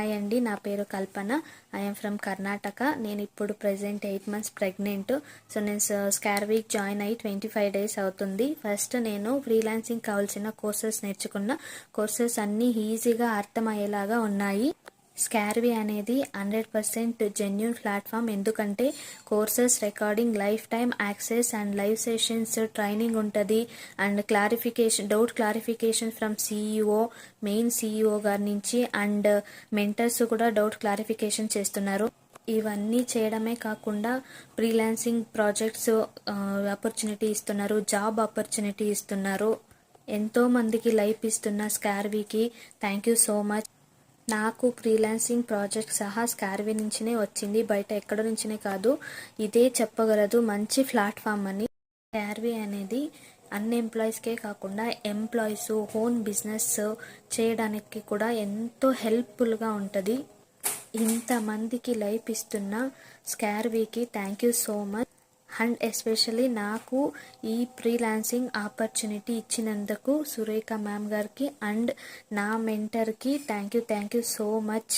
Hi అండి, నా పేరు కల్పన. I'm from Karnataka. నేను ఇప్పుడు ప్రెజెంట్ 8 months ప్రెగ్నెంట్. సో నేను స్కార్ వీక్ జాయిన్ అయ్యి 25 days అవుతుంది. ఫస్ట్ నేను ఫ్రీలాన్సింగ్ కావాల్సిన కోర్సెస్ నేర్చుకున్న. కోర్సెస్ అన్నీ ఈజీగా అర్థమయ్యేలాగా ఉన్నాయి. స్కార్వీ అనేది 100% జెన్యూన్ ప్లాట్ఫామ్. ఎందుకంటే courses, recording, life time access and live sessions, training ఉంటుంది. And doubt clarification from CEO, main CEO గారి నుంచి. అండ్ మెంటర్స్ కూడా డౌట్ క్లారిఫికేషన్ చేస్తున్నారు. ఇవన్నీ చేయడమే కాకుండా ఫ్రీలాన్సింగ్ ప్రాజెక్ట్స్ ఆపర్చునిటీ ఇస్తున్నారు, జాబ్ ఆపర్చునిటీ ఇస్తున్నారు. ఎంతో మందికి లైఫ్ ఇస్తున్న స్కార్వీకి థ్యాంక్ యూ సో మచ్. నాకు ఫ్రీలాన్సింగ్ ప్రాజెక్ట్ సహా స్కార్వీ నుంచినే వచ్చింది, బయట ఎక్కడ నుంచినే కాదు. ఇదే చెప్పగలదు మంచి ప్లాట్ఫామ్ అని. స్కార్వీ అనేది అన్ఎంప్లాయీస్కే కాకుండా ఎంప్లాయీస్, ఓన్ బిజినెస్ చేయడానికి కూడా ఎంతో హెల్ప్ఫుల్గా ఉంటుంది. ఇంతమందికి లైఫ్ ఇస్తున్న స్కార్వీకి thank you so much. And especially నాకు ఈ ఫ్రీలాన్సింగ్ ఆపర్చునిటీ ఇచ్చినందుకు సురేఖ మ్యామ్ గారికి అండ్ నా మెంటర్కి థ్యాంక్ యూ సో మచ్.